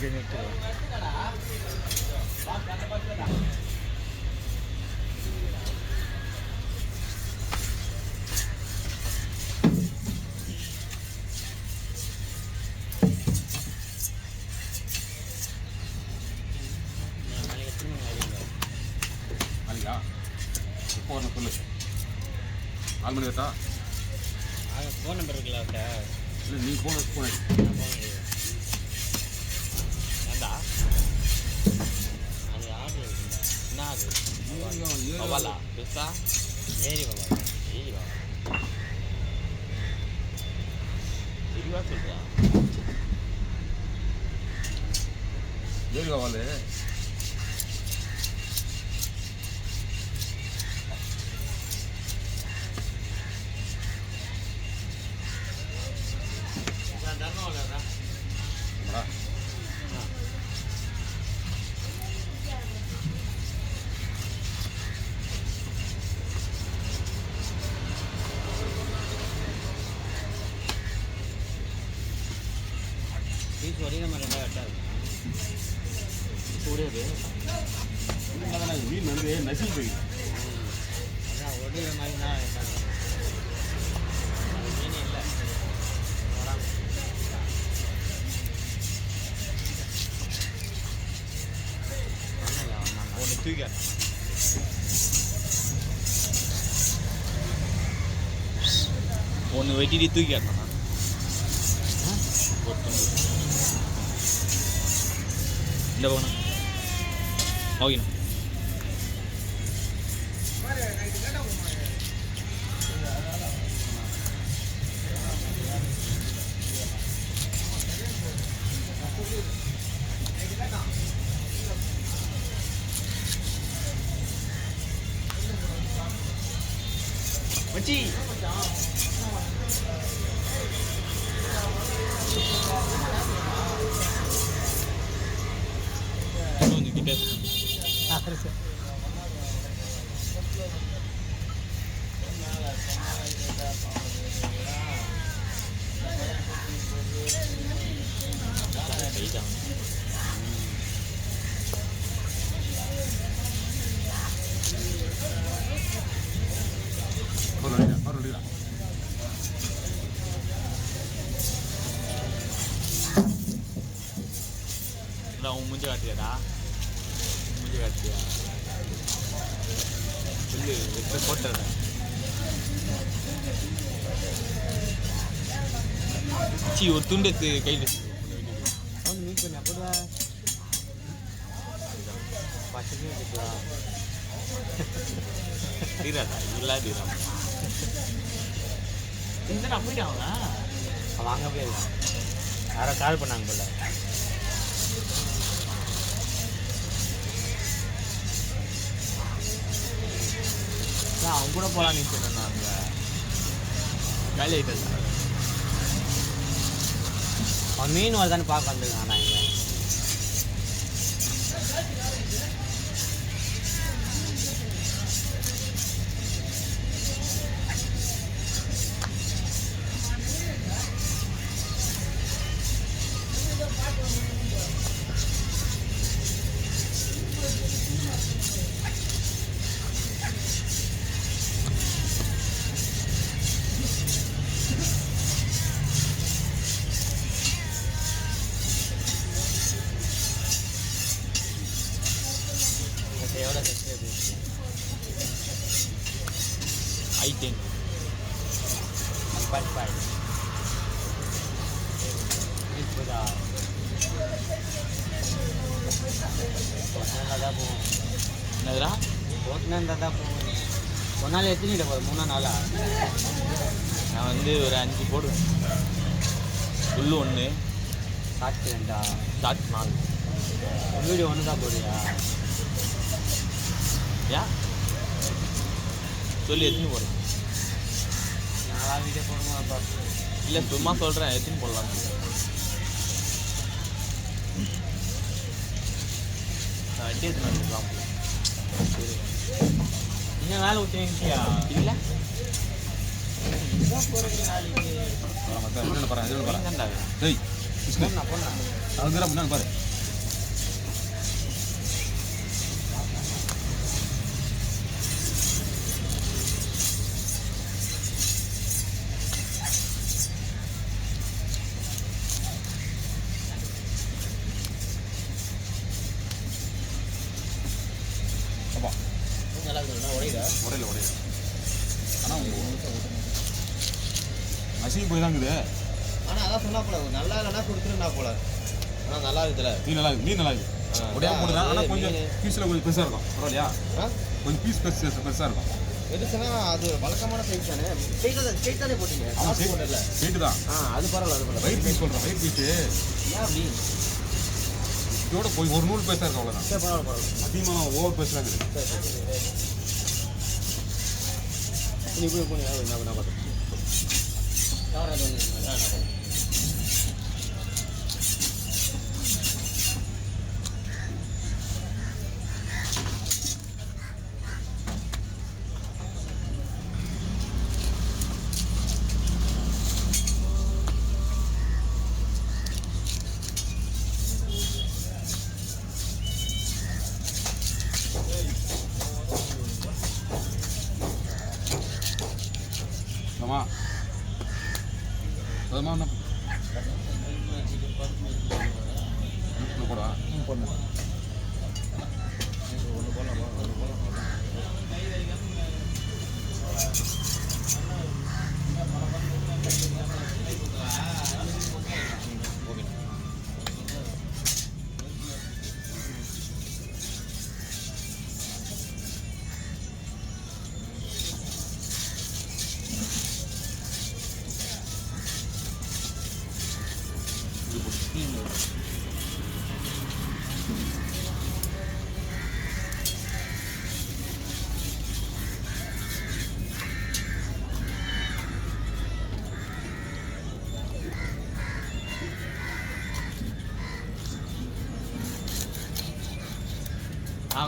இப்போ ஒன்று சொல்லு 4 மணி வரட்டா ஃபோன் நம்பர் இருக்குல்ல சார் இல்லை நீ ஃபோன் ஏண்டா அது ஆர்டர் இருக்குங்க என்ன அது பவாலா பெருசா ஏரி பவாலா ஏரி பவாலா இதுவா சொல்கிறா ஏரி காவாலு பீஸ் வரையும் நம்ம 2 வெட்டாது கூடவே மீன் வந்து நசி போயிடும் அதான் ஒடிகிற மாதிரி தான் வெட்டாங்க அது மீனே இல்லை ஒன்று தூக்கி ஒன்று வெட்டிட்டு தூக்கி காட்டினா இந்த போகணும் ஓகேண்ணா மச்சி கிட்ட உன் மூஞ்சி காட்டியாடா மூஞ்சி காட்டியா சொல்லு எப்படி போட்டுறேன் சி ஒரு துண்டு கையில் அவன் மீட் பண்ணி அப்போதா பச்சை வச்சுக்கலாம் தீராதா இதெல்லாம் தீராம இந்த போயிட்டு அவங்க வாங்க போயிருக்கான் யாரோ கால் பண்ணாங்க போல அவங்க கூட போகலான்னு சொன்னாங்க காலி ஆகிட்டேன் சார் அவன் மீன் வருதான்னு பார்க்க வந்துருக்கான் நான் இங்கே எவ்வளோ கஷ்டம் I10 1.5 இப்போதா தான் போவோம் என்னதுடா போட்டுனா இருந்தால் தான் போவோம் ஒரு நாள் எத்தனை போதும் 3 நாளா நான் வந்து ஒரு 5 போடுவேன் ஃபுல்லு 1 ஷார்ட் 2 ஷார்ட் 4 வீடியோ 1 தான் போடுறியா யா சொல்லி எத்தனை போடுறேன் நான் வீடியோ போடுமா இல்லை சும்மா சொல்கிறேன் எத்தனை போடலாம் வண்டி எத்தனை வந்துக்கலாம் சரி இன்னும் வேலை விட்டுயா இல்லை போகிறேன் நாளைக்கு பாரு போண்ணா முன்னாடி பாரு உடையில ஆனால் நசுங்கி போய் தான் இருக்குது. ஆனால் அதான் சொன்னா போல நல்லா இல்லைன்னா கொடுத்துருந்தா போல. ஆனால் நல்லா இருக்குதுல்ல மீன் நல்லா இருக்குது உடையா போடுதான். ஆனால் கொஞ்சம் பீஸில் கொஞ்சம் பெருசாக இருக்கும் பரவாயில்லையா? கொஞ்சம் பீஸ் பெருசாக இருக்கும். எதுக்குன்னா அது வழக்கமான சைஸ் தானே. ஸ்ட்ரெயிட் தானே போட்டீங்க. ஆமாம் ஸ்ட்ரெயிட்டு தான். அது பரவாயில்ல. வயிறு பீஸ் சொல்கிறேன். வயிறு பீஸு ஏன் அப்படி? இதோட போய் ஒரு நூல் பெருசாக இருக்கும் அவ்வளோதான். சரி பரவாயில்ல. அதிகமாக ஓவர் பெருசாக இருக்குது. நீ போய் நான் பார்த்தேன். ஆமா அதுமா என்ன போடா போடணும்.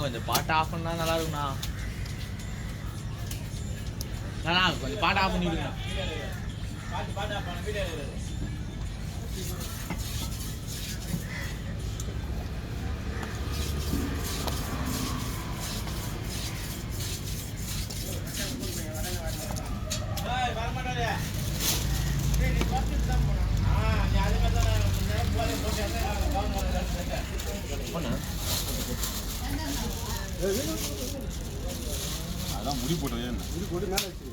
கொஞ்சம் பாட்டு ஆஃப் பண்ணா நல்லா இருக்குண்ணா. கொஞ்சம் பாட்டு ஆஃப் பண்ணிடுங்க. அதான் முடி போட்டது இது போட்டு மேலே வச்சு